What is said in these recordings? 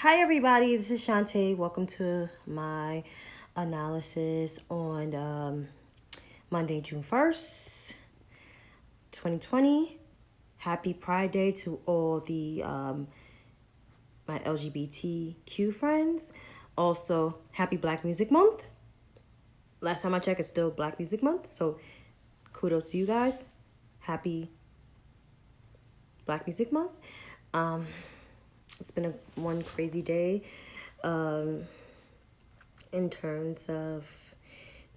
Hi, everybody. This is Shantae. Welcome to my analysis on Monday, June 1st, 2020. Happy Pride Day to all the my LGBTQ friends. Also, happy Black Music Month. Last time I checked, it's still Black Music Month. So, kudos to you guys. Happy Black Music Month. It's been one crazy day. In terms of,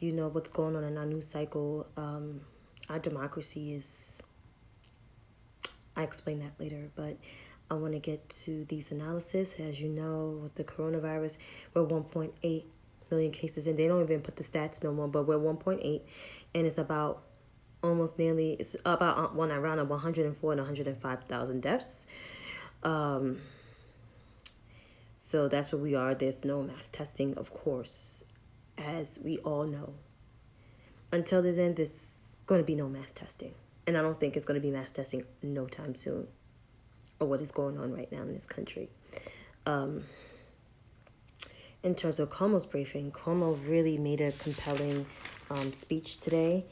what's going on in our news cycle. Our democracy is, I explain that later, but I want to get to these analysis. As you know, with the coronavirus, we're 1.8 million cases, and they don't even put the stats no more, but we're 1.8, and it's about it's about around 104 and 105,000 deaths. So that's where we are. There's no mass testing, of course, as we all know. Until then, there's going to be no mass testing. And I don't think it's going to be mass testing no time soon, or what is going on right now in this country. In terms of Cuomo's briefing, Cuomo really made a compelling speech today.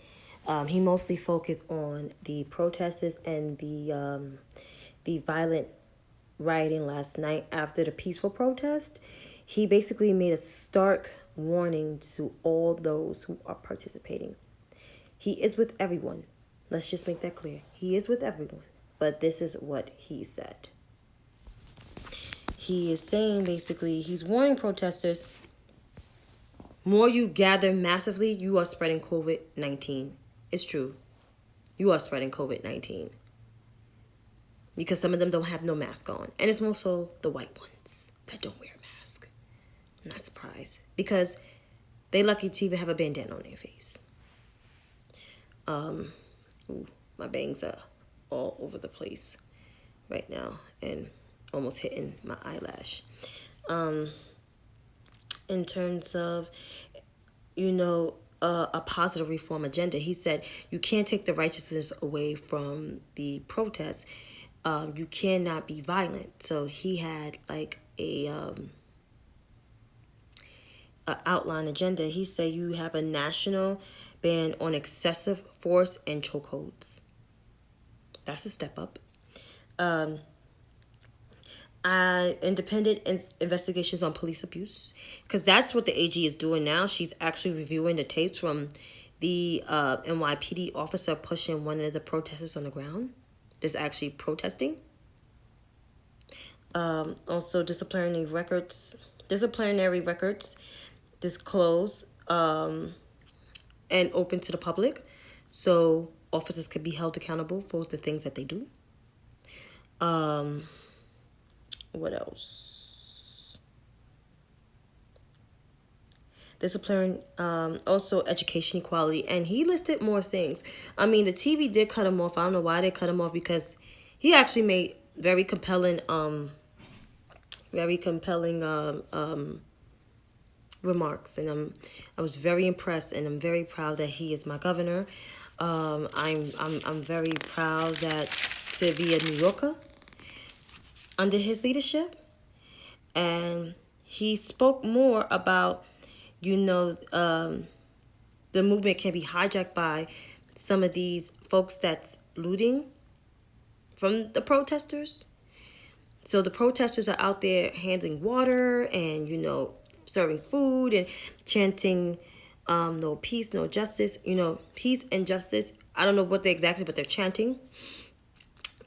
He mostly focused on the protesters and the violent rioting last night after the peaceful protest. He basically made a stark warning to all those who are participating. He is with everyone. Let's just make that clear. He is with everyone. But this is what he said. He is saying basically, he's warning protesters, more you gather massively, you are spreading COVID-19. It's true. You are spreading COVID-19. Because some of them don't have no mask on. And it's more so the white ones that don't wear a mask. I'm not surprised. Because they lucky to even have a bandana on their face. My bangs are all over the place right now and almost hitting my eyelash. In terms of, a positive reform agenda, he said you can't take the righteousness away from the protests. You cannot be violent. So he had like a outline agenda. He said you have a national ban on excessive force and chokeholds. That's a step up. Independent investigations on police abuse, because that's what the AG is doing now. She's actually reviewing the tapes from the NYPD officer pushing one of the protesters on the ground. That's actually protesting. Also, disciplinary records disclosed and open to the public, so officers could be held accountable for the things that they do. What else? Discipline, also education equality, and he listed more things. I mean, the TV did cut him off. I don't know why they cut him off, because he actually made very compelling remarks, and I was very impressed, and I'm very proud that he is my governor. I'm very proud that to be a New Yorker under his leadership, and he spoke more about, the movement can be hijacked by some of these folks that's looting from the protesters. So the protesters are out there handling water and, serving food and chanting, no peace, no justice, peace and justice. I don't know what they exactly, but they're chanting.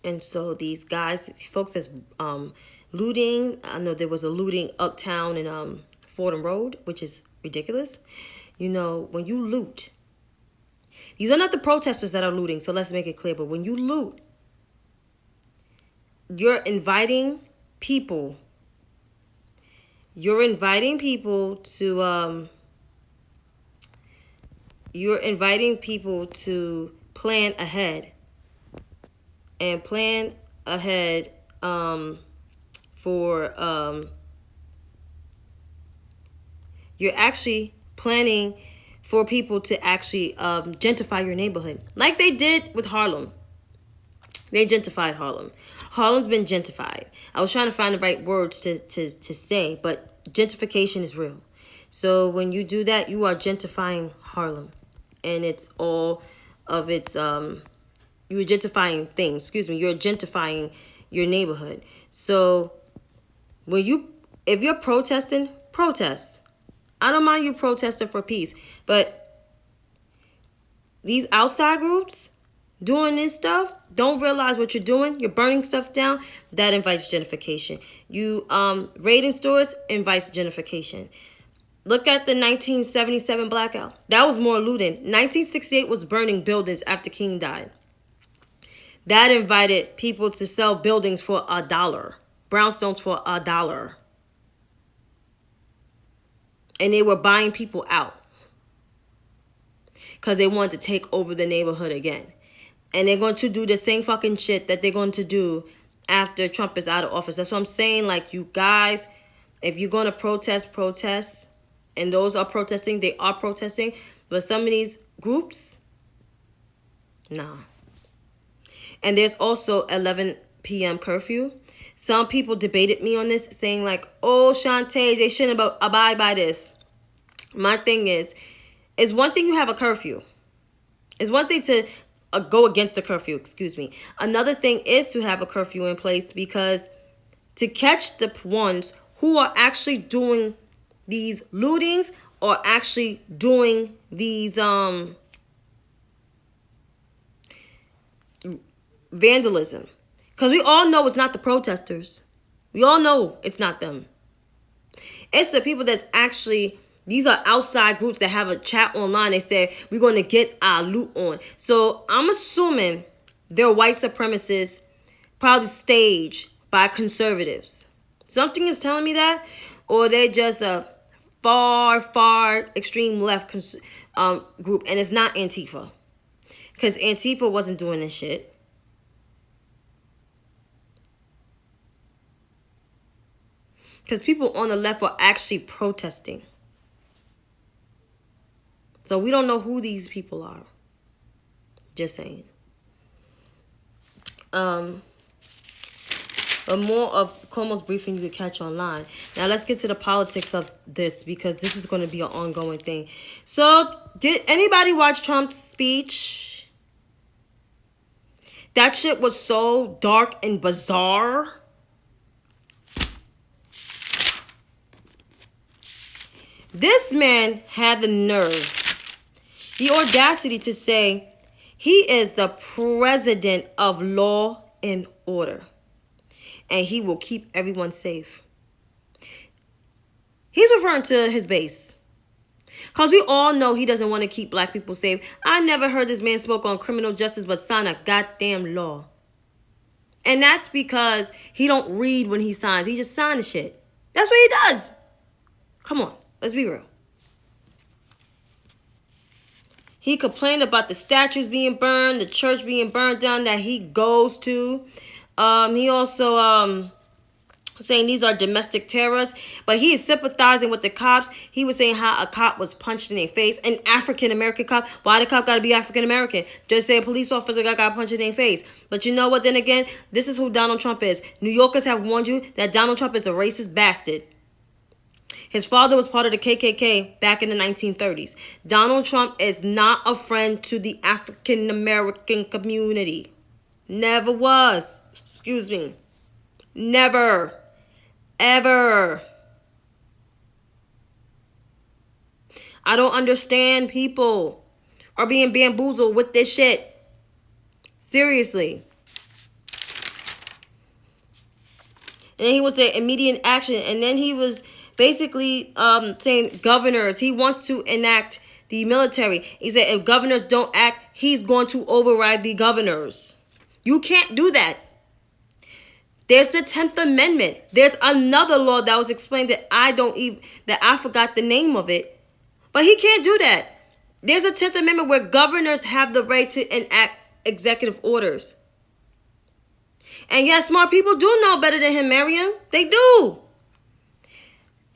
And so these guys, these folks that's looting, I know there was a looting uptown in Fordham Road, which is ridiculous. When you loot, these are not the protesters that are looting, so let's make it clear. But when you loot, you're inviting people to plan ahead for you're actually planning for people to actually gentrify your neighborhood, like they did with Harlem. They gentrified Harlem. Harlem's been gentrified. I was trying to find the right words to say, but gentrification is real. So when you do that, you are gentrifying Harlem. And it's all of its you're gentrifying things. Excuse me, you're gentrifying your neighborhood. So when if you're protesting, protest. I don't mind you protesting for peace, but these outside groups doing this stuff don't realize what you're doing. You're burning stuff down. That invites gentrification. You raiding stores invites gentrification. Look at the 1977 blackout. That was more looting. 1968 was burning buildings after King died. That invited people to sell buildings for $1, brownstones for $1. And they were buying people out because they wanted to take over the neighborhood again. And they're going to do the same fucking shit that they're going to do after Trump is out of office. That's what I'm saying. Like, you guys, if you're going to protest, protest. And those are protesting, they are protesting. But some of these groups, nah. And there's also 11 p.m. curfew. Some people debated me on this, saying like, oh, Shantae, they shouldn't abide by this. My thing is, it's one thing you have a curfew. It's one thing to go against the curfew, excuse me. Another thing is to have a curfew in place, because to catch the ones who are actually doing these lootings or actually doing these vandalism. Because we all know it's not the protesters. We all know it's not them. It's the people that's actually, these are outside groups that have a chat online. They say, we're going to get our loot on. So I'm assuming they're white supremacists, probably staged by conservatives. Something is telling me that. Or they're just a far extreme left group. And it's not Antifa. Because Antifa wasn't doing this shit. Because people on the left are actually protesting. So we don't know who these people are. Just saying. But more of Cuomo's briefing you can catch online. Now let's get to the politics of this, because this is going to be an ongoing thing. So did anybody watch Trump's speech? That shit was so dark and bizarre. This man had the nerve, the audacity to say he is the president of law and order, and he will keep everyone safe. He's referring to his base, because we all know he doesn't want to keep black people safe. I never heard this man spoke on criminal justice but sign a goddamn law. And that's because he don't read when he signs. He just signs shit. That's what he does. Come on. Let's be real. He complained about the statues being burned, the church being burned down that he goes to. He also saying these are domestic terrorists, but he is sympathizing with the cops. He was saying how a cop was punched in their face, an African-American cop. Why the cop got to be African-American? Just say a police officer got punched in their face. But you know what? Then again, this is who Donald Trump is. New Yorkers have warned you that Donald Trump is a racist bastard. His father was part of the KKK back in the 1930s. Donald Trump is not a friend to the African-American community. Never was. Excuse me. Never. Ever. I don't understand people are being bamboozled with this shit. Seriously. And then he was the immediate action. And then he was basically saying governors. He wants to enact the military. He said if governors don't act, he's going to override the governors. You can't do that. There's the 10th Amendment. There's another law that was explained that I forgot the name of it. But he can't do that. There's a 10th Amendment where governors have the right to enact executive orders. And yes, smart people do know better than him, Mariam. They do.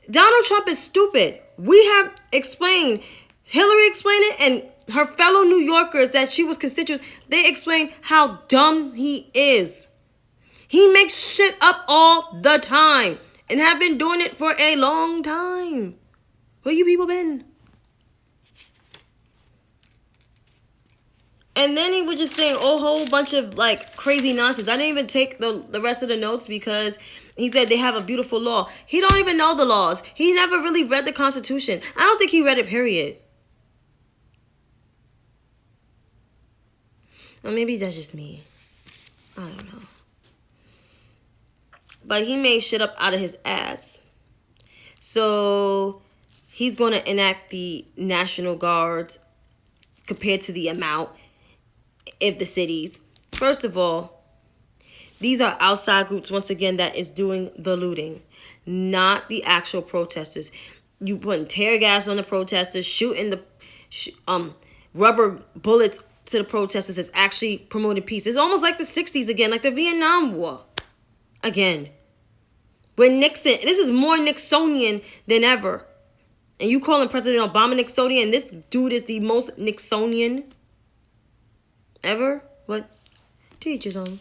Donald Trump is stupid. We have explained, Hillary explained it, and her fellow New Yorkers that she was constituents, they explained how dumb he is. He makes shit up all the time and have been doing it for a long time. Where you people been? And then he was just saying a whole bunch of like crazy nonsense. I didn't even take the rest of the notes because he said they have a beautiful law. He don't even know the laws. He never really read the Constitution. I don't think he read it, period. Or maybe that's just me. I don't know. But he made shit up out of his ass. So he's going to enact the National Guard compared to the amount of the cities. First of all, these are outside groups, once again, that is doing the looting, not the actual protesters. You putting tear gas on the protesters, shooting the rubber bullets to the protesters is actually promoting peace. It's almost like the 60s again, like the Vietnam War again. When Nixon, this is more Nixonian than ever. And you calling President Obama Nixonian, and this dude is the most Nixonian ever? What? Teach his own.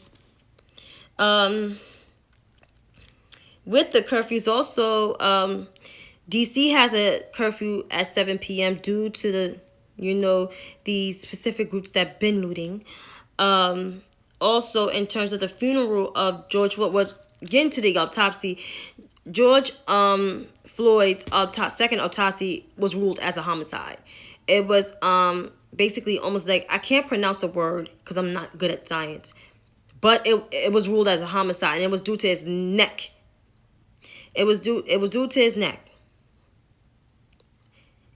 With the curfews also, DC has a curfew at 7 p.m. due to the, these specific groups that been looting. Also, in terms of the funeral of George Floyd, was getting to the autopsy, George Floyd's second autopsy was ruled as a homicide. It was basically almost like, I can't pronounce a word because I'm not good at science, but it was ruled as a homicide, and it was due to his neck. It was due to his neck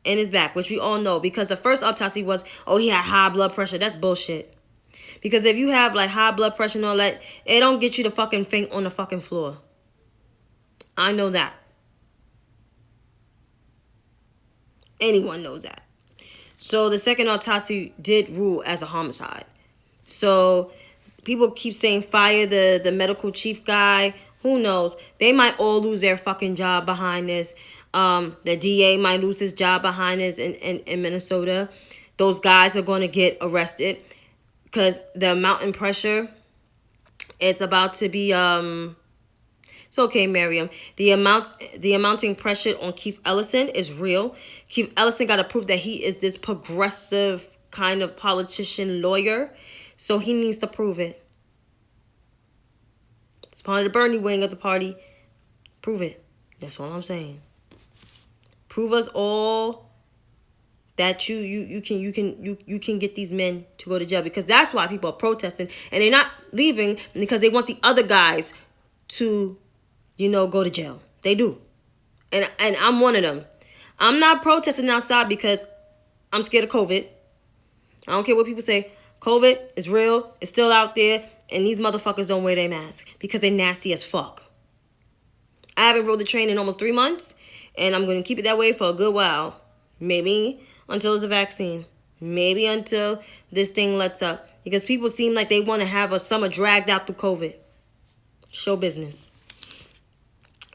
and his back, which we all know, because the first autopsy was, he had high blood pressure. That's bullshit. Because if you have like high blood pressure and all that, it don't get you to fucking faint on the fucking floor. I know that. Anyone knows that. So the second autopsy did rule as a homicide. So people keep saying fire the medical chief guy. Who knows? They might all lose their fucking job behind this. The DA might lose his job behind this in Minnesota. Those guys are going to get arrested because the mountain pressure is about to be it's okay, Miriam. The amounting pressure on Keith Ellison is real. Keith Ellison got to prove that he is this progressive kind of politician lawyer. So he needs to prove it. It's part of the Bernie wing of the party. Prove it. That's all I'm saying. Prove us all that you can get these men to go to jail, because that's why people are protesting, and they're not leaving because they want the other guys to go to jail. They do. And I'm one of them. I'm not protesting outside because I'm scared of COVID. I don't care what people say. COVID is real. It's still out there. And these motherfuckers don't wear their mask because they're nasty as fuck. I haven't rode the train in almost 3 months. And I'm going to keep it that way for a good while. Maybe until there's a vaccine. Maybe until this thing lets up. Because people seem like they want to have a summer dragged out through COVID. Show business.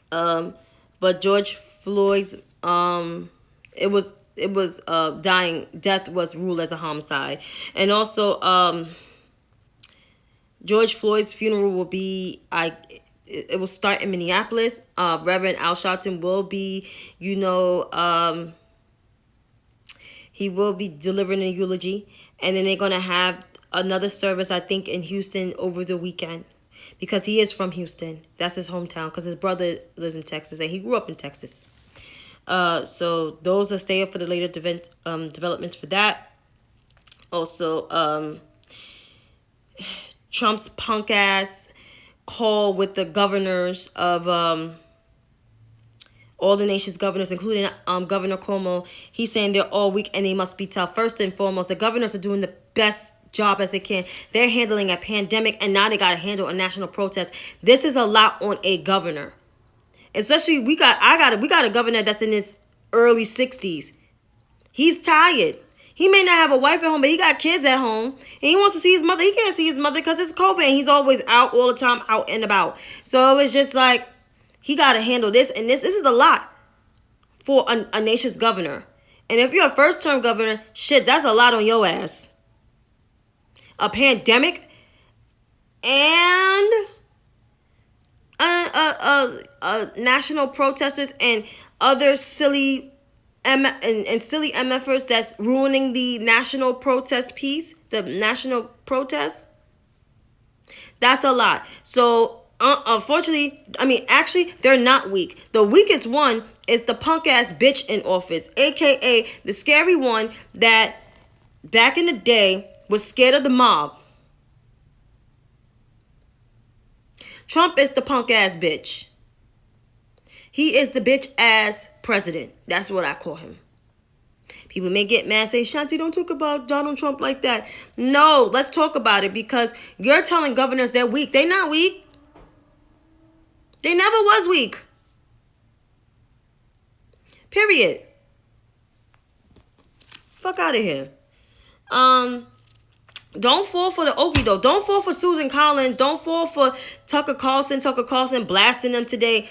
But George Floyd's death was ruled as a homicide. And also George Floyd's funeral will be it will start in Minneapolis. Reverend Al Sharpton will be, he will be delivering a eulogy, and then they're gonna have another service, I think, in Houston over the weekend. Because he is from Houston. That's his hometown. Because his brother lives in Texas. And he grew up in Texas. So those are stay up for the later developments for that. Also, Trump's punk ass call with the governors of all the nation's governors, including Governor Cuomo. He's saying they're all weak and they must be tough. First and foremost, the governors are doing the best job as they can. They're handling a pandemic, and now they got to handle a national protest. This is a lot on a governor. Especially we got a governor that's in his early 60s. He's tired. He may not have a wife at home, but he got kids at home, and he wants to see his mother. He can't see his mother because it's COVID, and he's always out all the time, out and about. So it's just like he got to handle this, and this is a lot for a nation's governor. And if you're a first-term governor, shit, that's a lot on your ass. A pandemic and national protesters and other silly and silly MFers that's ruining the national protest piece, the national protest. That's a lot. So unfortunately, I mean, actually, they're not weak. The weakest one is the punk ass bitch in office, aka the scary one that back in the day was scared of the mob. Trump is the punk ass bitch. He is the bitch ass president. That's what I call him. People may get mad, say, Shanti, don't talk about Donald Trump like that. No, let's talk about it, because you're telling governors they're weak. They're not weak. They never was weak. Period. Fuck out of here. Don't fall for the okie though. Don't fall for Susan Collins. Don't fall for Tucker Carlson. Tucker Carlson blasting them today.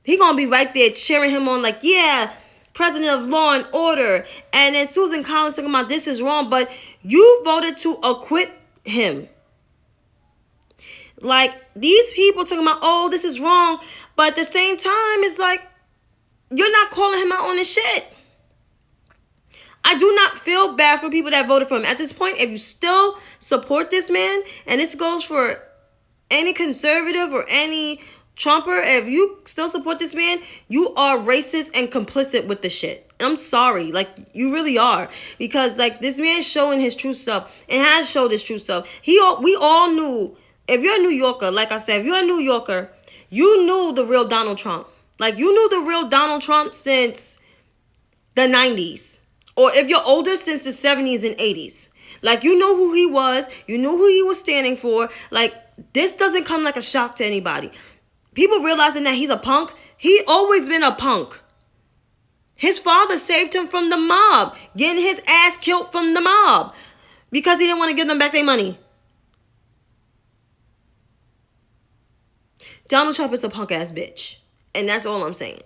He gonna be right there cheering him on like, yeah, president of law and order. And then Susan Collins talking about this is wrong, but you voted to acquit him. Like, these people talking about, oh, this is wrong, but at the same time, it's like, you're not calling him out on this shit. I do not feel bad for people that voted for him. At this point, if you still support this man, and this goes for any conservative or any Trumper, if you still support this man, you are racist and complicit with the shit. I'm sorry. Like, you really are. Because, like, this man's showing his true self and has showed his true self. We all knew, if you're a New Yorker, like I said, if you're a New Yorker, you knew the real Donald Trump. Like, you knew the real Donald Trump since the 90s. Or if you're older, since the 70s and 80s. Like, you know who he was. You knew who he was standing for. Like, this doesn't come like a shock to anybody. People realizing that he's a punk. He always been a punk. His father saved him from the mob. Getting his ass killed from the mob. Because he didn't want to give them back their money. Donald Trump is a punk ass bitch. And that's all I'm saying.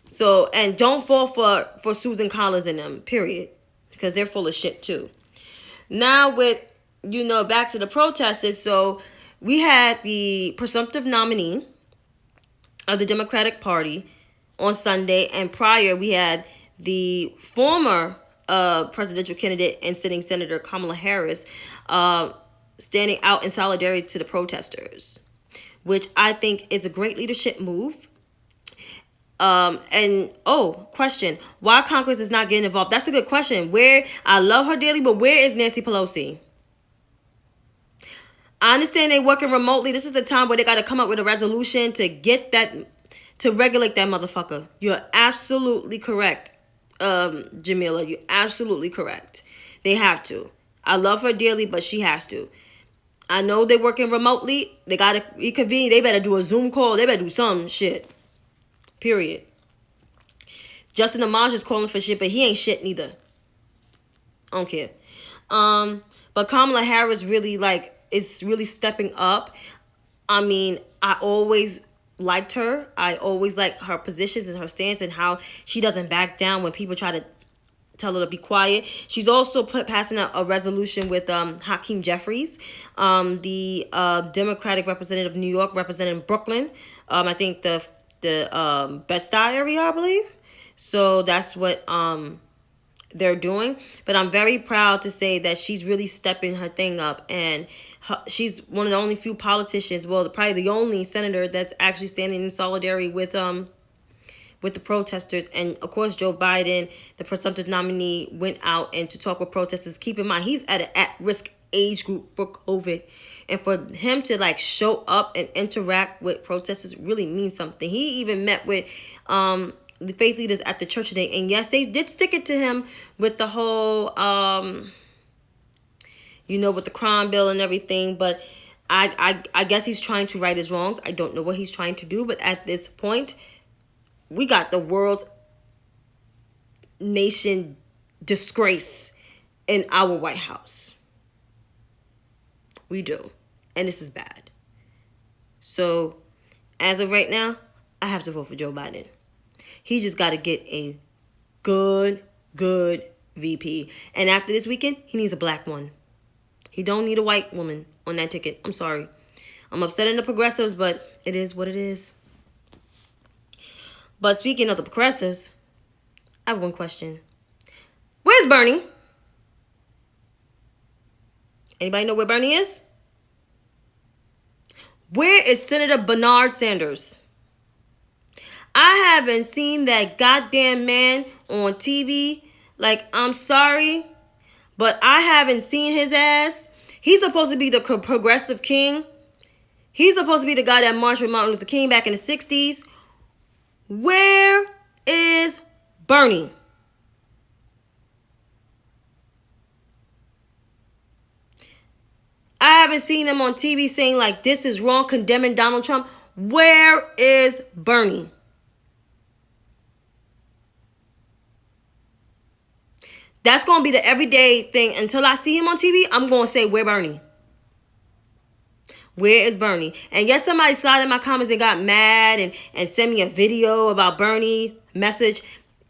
So, and don't fall for Susan Collins and them, period. Because they're full of shit too. Now with, back to the protesters. So, we had the presumptive nominee of the Democratic Party on Sunday. And prior, we had the former presidential candidate and sitting Senator Kamala Harris standing out in solidarity to the protesters. Which I think is a great leadership move. Question. Why Congress is not getting involved? That's a good question. I love her dearly, but where is Nancy Pelosi? I understand they're working remotely. This is the time where they got to come up with a resolution to get that, to regulate that motherfucker. You're absolutely correct, Jamila. You're absolutely correct. They have to. I love her dearly, but she has to. I know they're working remotely. They got to reconvene. They better do a Zoom call. They better do some shit. Period. Justin Amash is calling for shit, but he ain't shit neither. I don't care. But Kamala Harris really is really stepping up. I mean, I always liked her. I always like her positions and her stance and how she doesn't back down when people try to tell her to be quiet. She's also passing a resolution with Hakeem Jeffries, the Democratic representative of New York, representing Brooklyn. I think the Bed-Stuy area, I believe. So that's what they're doing. But I'm very proud to say that she's really stepping her thing up. And she's one of the only few politicians, well, probably the only senator that's actually standing in solidarity with the protesters. And, of course, Joe Biden, the presumptive nominee, went out and to talk with protesters. Keep in mind, he's at an at-risk age group for COVID. And for him to, show up and interact with protesters really means something. He even met with the faith leaders at the church today. And, yes, they did stick it to him with the whole, with the crime bill and everything. But I guess he's trying to right his wrongs. I don't know what he's trying to do. But at this point, we got the world's nation disgrace in our White House. We do. And this is bad. So, as of right now, I have to vote for Joe Biden. He just got to get a good VP. And after this weekend, he needs a black one. He don't need a white woman on that ticket. I'm sorry. I'm upsetting the progressives, but it is what it is. But speaking of the progressives, I have one question. Where's Bernie? Anybody know where Bernie is? Where is Senator Bernard Sanders? I haven't seen that goddamn man on TV. Like, I'm sorry, but I haven't seen his ass. He's supposed to be the progressive king. He's supposed to be the guy that marched with Martin Luther King back in the 60s. Where is Bernie? I haven't seen him on TV saying like this is wrong, condemning Donald Trump. Where is Bernie? That's going to be the everyday thing. Until I see him on TV, I'm going to say, where Bernie? Where is Bernie? And yes, somebody slid in my comments and got mad and sent me a video about Bernie message.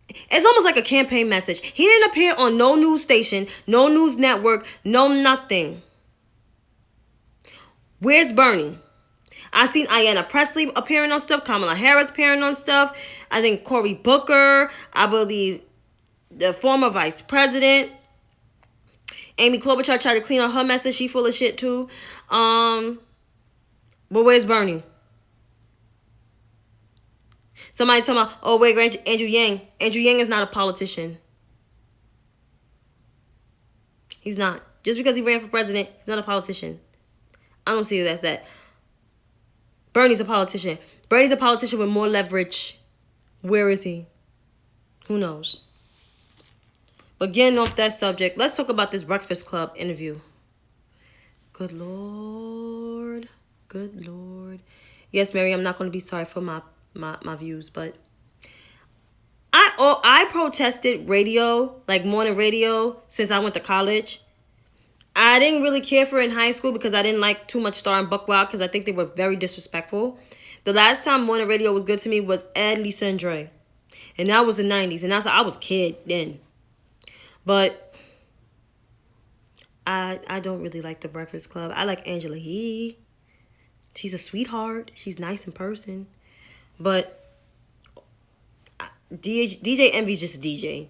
It's almost like a campaign message. He didn't appear on no news station, no news network, no nothing. Where's Bernie? I seen Ayanna Pressley appearing on stuff, Kamala Harris appearing on stuff. I think Cory Booker, I believe the former vice president. Amy Klobuchar tried to clean up her message. She full of shit too. But where's Bernie? Somebody's talking about, oh, wait, Andrew Yang. Andrew Yang is not a politician. He's not. Just because he ran for president, he's not a politician. I don't see it as that. Bernie's a politician. Bernie's a politician with more leverage. Where is he? Who knows? But getting off that subject, let's talk about this Breakfast Club interview. Good Lord. Good Lord. Yes, Mary, I'm not going to be sorry for my views, but I protested radio, like morning radio, since I went to college. I didn't really care for it in high school because I didn't like too much Star and Buckwild because I think they were very disrespectful. The last time morning radio was good to me was Ed, Lisa, and Dre. And that was the 90s. And I was a kid then. But I don't really like the Breakfast Club. I like Angela Yee. She's a sweetheart. She's nice in person. But DJ Envy's just a DJ.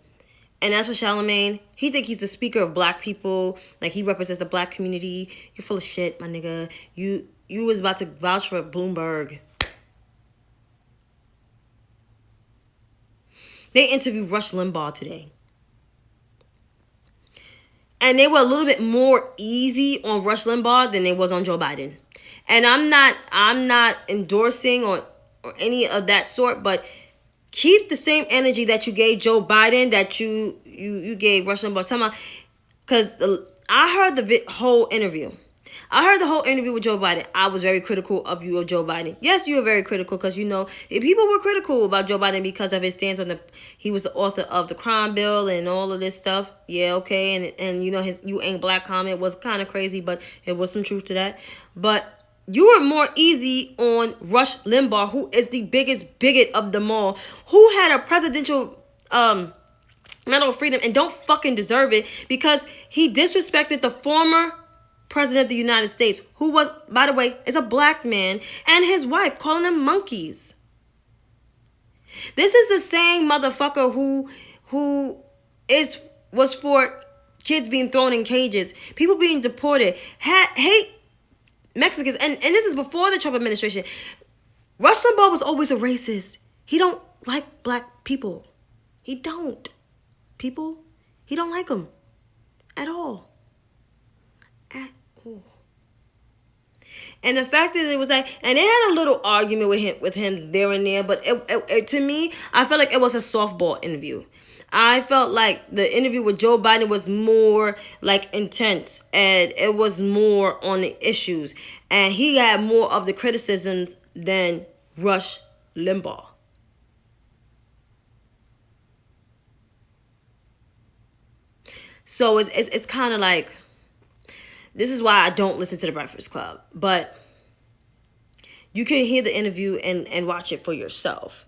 And as for Charlamagne, he think he's the speaker of black people. Like, he represents the black community. You're full of shit, my nigga. You was about to vouch for Bloomberg. They interviewed Rush Limbaugh today. And they were a little bit more easy on Rush Limbaugh than they was on Joe Biden. And I'm not endorsing or any of that sort, but keep the same energy that you gave Joe Biden that you gave Rush Limbaugh. Because I heard the whole interview. I heard the whole interview with Joe Biden. I was very critical of Joe Biden. Yes, you were very critical because, people were critical about Joe Biden because of his stance on he was the author of the crime bill and all of this stuff. Yeah, okay. And his "you ain't black" comment was kind of crazy, but it was some truth to that. But you were more easy on Rush Limbaugh, who is the biggest bigot of them all, who had a presidential Medal of Freedom and don't fucking deserve it because he disrespected the former president of the United States, who was, by the way, is a black man, and his wife, calling them monkeys. This is the same motherfucker who was for kids being thrown in cages, people being deported, hate Mexicans, and this is before the Trump administration. Rush Limbaugh was always a racist. He don't like black people. He don't. People, he don't like them at all. At all. And the fact that it was like, and they had a little argument with him there and there, but it to me, I felt like it was a softball interview. I felt like the interview with Joe Biden was more like intense and it was more on the issues. And he had more of the criticisms than Rush Limbaugh. So it's kind of like, this is why I don't listen to the Breakfast Club. But you can hear the interview and watch it for yourself.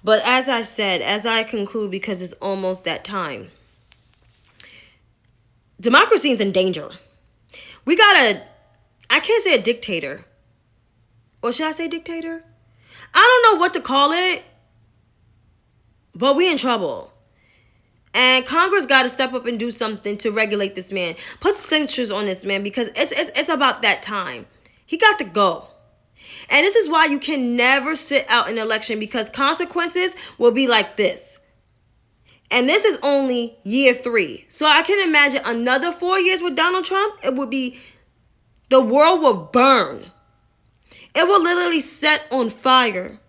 But as I said, as I conclude, because it's almost that time, democracy is in danger. We got I can't say a dictator, Or should I say dictator? I don't know what to call it, but we in trouble. And Congress got to step up and do something to regulate this man. Put censures on this man because it's about that time. He got to go. And this is why you can never sit out an election, because consequences will be like this. And this is only year 3. So I can imagine another 4 years with Donald Trump. It would be, the world will burn. It will literally set on fire.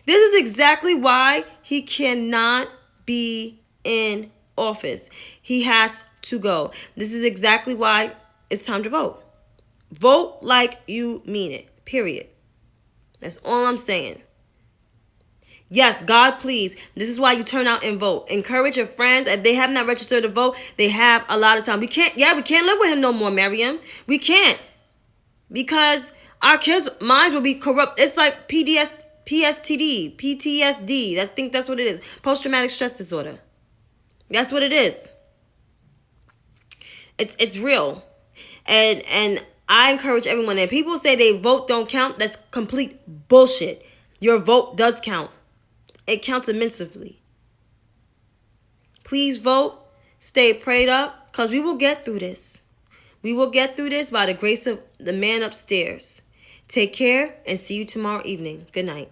This is exactly why he cannot be in office. He has to go. This is exactly why it's time to vote. Vote like you mean it. Period. That's all I'm saying. Yes, God, please. This is why you turn out and vote. Encourage your friends. If they have not registered to vote, they have a lot of time. We can't live with him no more, Miriam. We can't. Because our kids' minds will be corrupt. It's like PTSD. I think that's what it is. Post-traumatic stress disorder. That's what it is. It's real. And I encourage everyone, that people say they vote don't count, that's complete bullshit. Your vote does count. It counts immensely. Please vote. Stay prayed up, because we will get through this. We will get through this by the grace of the man upstairs. Take care and see you tomorrow evening. Good night.